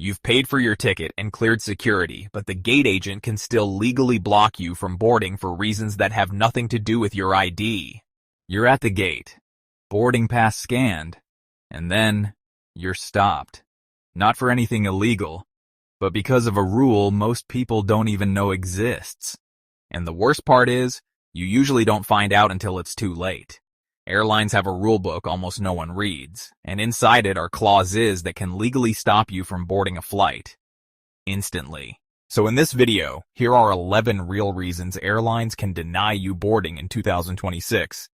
You've paid for your ticket and cleared security, but the gate agent can still legally block you from boarding for reasons that have nothing to do with your ID. You're at the gate, boarding pass scanned, and then you're stopped. Not for anything illegal, but because of a rule most people don't even know exists. And the worst part is, you usually don't find out until it's too late. Airlines have a rule book almost no one reads, and inside it are clauses that can legally stop you from boarding a flight. Instantly. So in this video, here are 11 real reasons airlines can deny you boarding in 2026,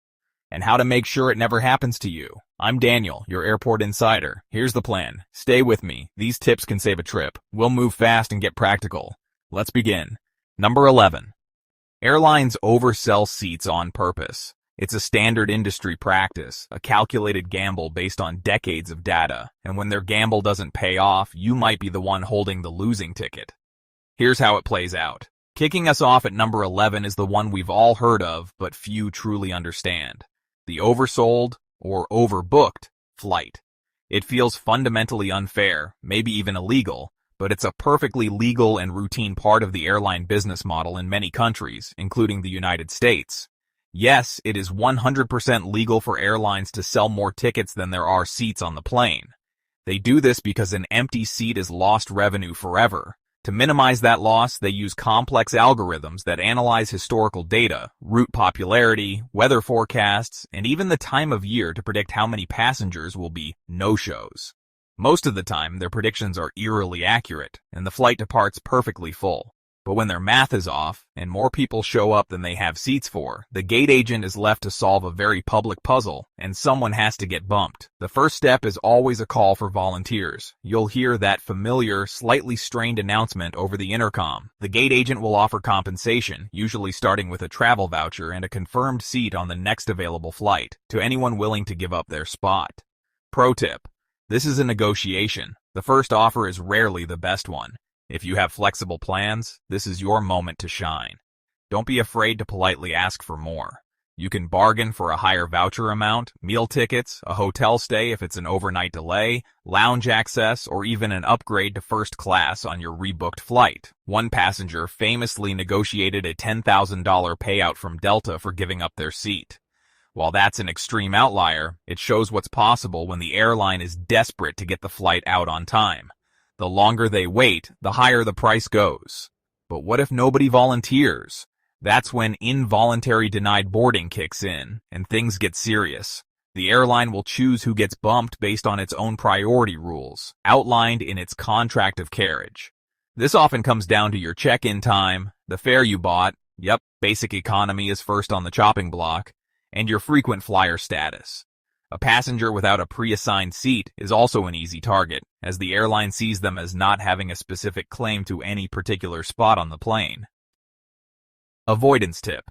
and how to make sure it never happens to you. I'm Daniel, your airport insider. Here's the plan. Stay with me. These tips can save a trip. We'll move fast and get practical. Let's begin. Number 11. Airlines oversell seats on purpose. It's a standard industry practice, a calculated gamble based on decades of data, and when their gamble doesn't pay off, you might be the one holding the losing ticket. Here's how it plays out. Kicking us off at number 11 is the one we've all heard of, but few truly understand. The oversold, or overbooked, flight. It feels fundamentally unfair, maybe even illegal, but it's a perfectly legal and routine part of the airline business model in many countries, including the United States. Yes, it is 100% legal for airlines to sell more tickets than there are seats on the plane. They do this because an empty seat is lost revenue forever. To minimize that loss, they use complex algorithms that analyze historical data, route popularity, weather forecasts, and even the time of year to predict how many passengers will be no-shows. Most of the time, their predictions are eerily accurate, and the flight departs perfectly full. But when their math is off, and more people show up than they have seats for, the gate agent is left to solve a very public puzzle, and someone has to get bumped. The first step is always a call for volunteers. You'll hear that familiar, slightly strained announcement over the intercom. The gate agent will offer compensation, usually starting with a travel voucher and a confirmed seat on the next available flight, to anyone willing to give up their spot. Pro tip: this is a negotiation. The first offer is rarely the best one. If you have flexible plans, this is your moment to shine. Don't be afraid to politely ask for more. You can bargain for a higher voucher amount, meal tickets, a hotel stay if it's an overnight delay, lounge access, or even an upgrade to first class on your rebooked flight. One passenger famously negotiated a $10,000 payout from Delta for giving up their seat. While that's an extreme outlier, it shows what's possible when the airline is desperate to get the flight out on time. The longer they wait, the higher the price goes. But what if nobody volunteers? That's when involuntary denied boarding kicks in, and things get serious. The airline will choose who gets bumped based on its own priority rules, outlined in its contract of carriage. This often comes down to your check-in time, the fare you bought, yep, basic economy is first on the chopping block, and your frequent flyer status. A passenger without a pre-assigned seat is also an easy target, as the airline sees them as not having a specific claim to any particular spot on the plane. Avoidance tip.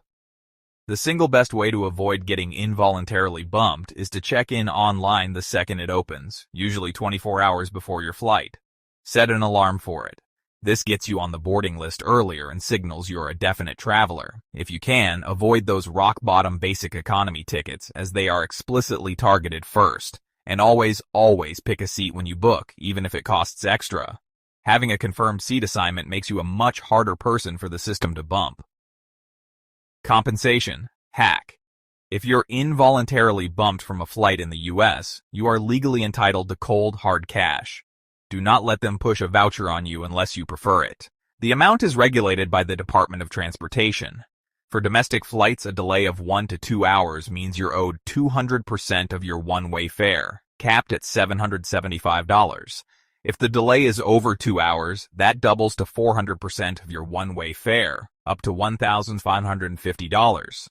The single best way to avoid getting involuntarily bumped is to check in online the second it opens, usually 24 hours before your flight. Set an alarm for it. This gets you on the boarding list earlier and signals you're a definite traveler. If you can, avoid those rock-bottom basic economy tickets, as they are explicitly targeted first. And always pick a seat when you book, even if it costs extra. Having a confirmed seat assignment makes you a much harder person for the system to bump. Compensation. Hack. If you're involuntarily bumped from a flight in the US, you are legally entitled to cold, hard cash. Do not let them push a voucher on you unless you prefer it. The amount is regulated by the Department of Transportation. For domestic flights, a delay of 1 to 2 hours means you're owed 200% of your one-way fare, capped at $775. If the delay is over 2 hours, that doubles to 400% of your one-way fare, up to $1,550.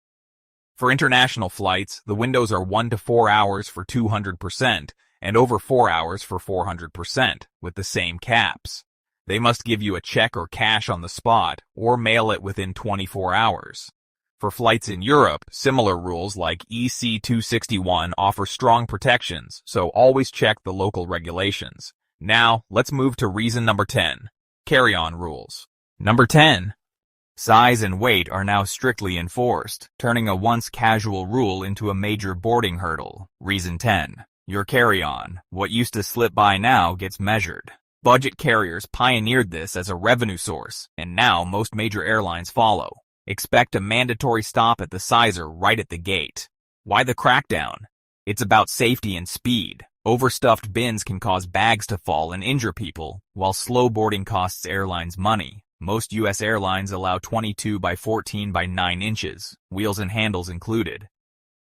For international flights, the windows are 1 to 4 hours for 200%, and over 4 hours for 400%, with the same caps. They must give you a check or cash on the spot, or mail it within 24 hours. For flights in Europe, similar rules like EC 261 offer strong protections, so always check the local regulations. Now, let's move to reason number 10. Carry-on rules. Number 10. Size and weight are now strictly enforced, turning a once casual rule into a major boarding hurdle. Reason 10. Your carry-on, what used to slip by now, gets measured. Budget carriers pioneered this as a revenue source, and now most major airlines follow. Expect a mandatory stop at the sizer right at the gate. Why the crackdown? It's about safety and speed. Overstuffed bins can cause bags to fall and injure people, while slow boarding costs airlines money. Most U.S. airlines allow 22 by 14 by 9 inches, wheels and handles included.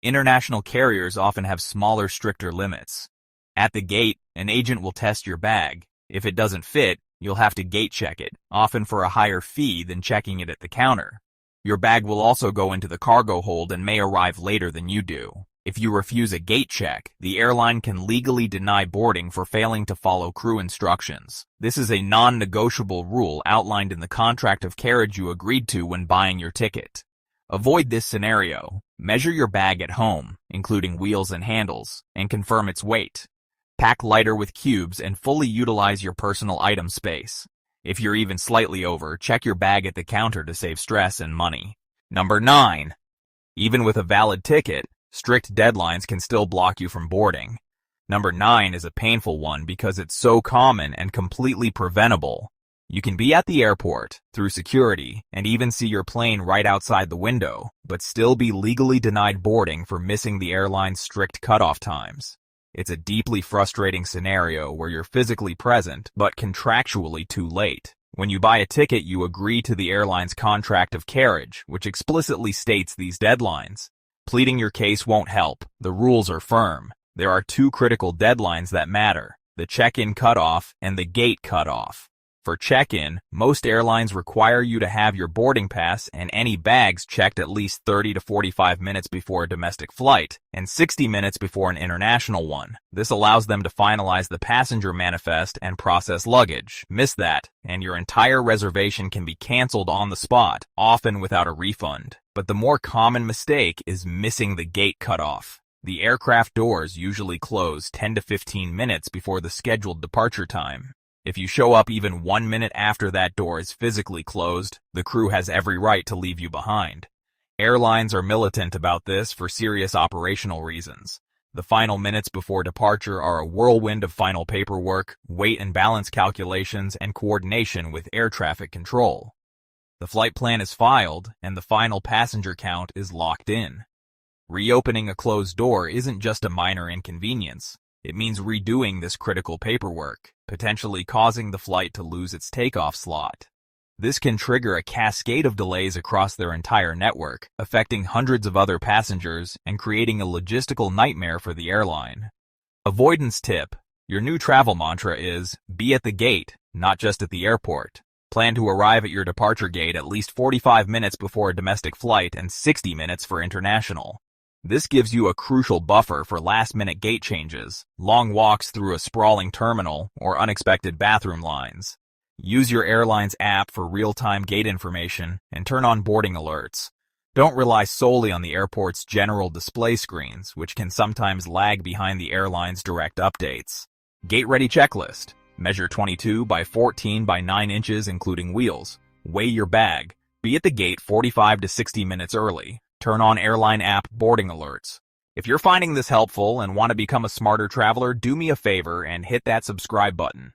International carriers often have smaller, stricter limits. At the gate, an agent will test your bag. If it doesn't fit, you'll have to gate check it, often for a higher fee than checking it at the counter. Your bag will also go into the cargo hold and may arrive later than you do. If you refuse a gate check, the airline can legally deny boarding for failing to follow crew instructions. This is a non-negotiable rule outlined in the contract of carriage you agreed to when buying your ticket. Avoid this scenario. Measure your bag at home, including wheels and handles, and confirm its weight. Pack lighter with cubes and fully utilize your personal item space. If you're even slightly over, check your bag at the counter to save stress and money. Number 9. Even with a valid ticket, strict deadlines can still block you from boarding. Number 9 is a painful one because it's so common and completely preventable. You can be at the airport, through security, and even see your plane right outside the window, but still be legally denied boarding for missing the airline's strict cutoff times. It's a deeply frustrating scenario where you're physically present, but contractually too late. When you buy a ticket, you agree to the airline's contract of carriage, which explicitly states these deadlines. Pleading your case won't help. The rules are firm. There are 2 critical deadlines that matter: the check-in cutoff and the gate cutoff. For check-in, most airlines require you to have your boarding pass and any bags checked at least 30 to 45 minutes before a domestic flight and 60 minutes before an international one. This allows them to finalize the passenger manifest and process luggage. Miss that, and your entire reservation can be canceled on the spot, often without a refund. But the more common mistake is missing the gate cutoff. The aircraft doors usually close 10 to 15 minutes before the scheduled departure time. If you show up even 1 minute after that door is physically closed, the crew has every right to leave you behind. Airlines are militant about this for serious operational reasons. The final minutes before departure are a whirlwind of final paperwork, weight and balance calculations, and coordination with air traffic control. The flight plan is filed, and the final passenger count is locked in. Reopening a closed door isn't just a minor inconvenience. It means redoing this critical paperwork, potentially causing the flight to lose its takeoff slot. This can trigger a cascade of delays across their entire network, affecting hundreds of other passengers and creating a logistical nightmare for the airline. Avoidance tip: your new travel mantra is, be at the gate, not just at the airport. Plan to arrive at your departure gate at least 45 minutes before a domestic flight and 60 minutes for international. This gives you a crucial buffer for last-minute gate changes, long walks through a sprawling terminal, or unexpected bathroom lines. Use your airline's app for real-time gate information and turn on boarding alerts. Don't rely solely on the airport's general display screens, which can sometimes lag behind the airline's direct updates. Gate-ready checklist. Measure 22 by 14 by 9 inches including wheels. Weigh your bag. Be at the gate 45 to 60 minutes early. Turn on airline app boarding alerts. If you're finding this helpful and want to become a smarter traveler, do me a favor and hit that subscribe button.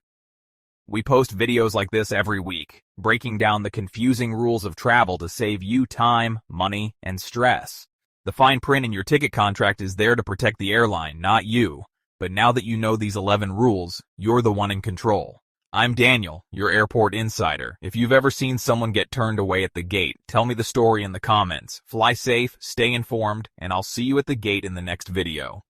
We post videos like this every week, breaking down the confusing rules of travel to save you time, money, and stress. The fine print in your ticket contract is there to protect the airline, not you. But now that you know these 11 rules, you're the one in control. I'm Daniel, your airport insider. If you've ever seen someone get turned away at the gate, tell me the story in the comments. Fly safe, stay informed, and I'll see you at the gate in the next video.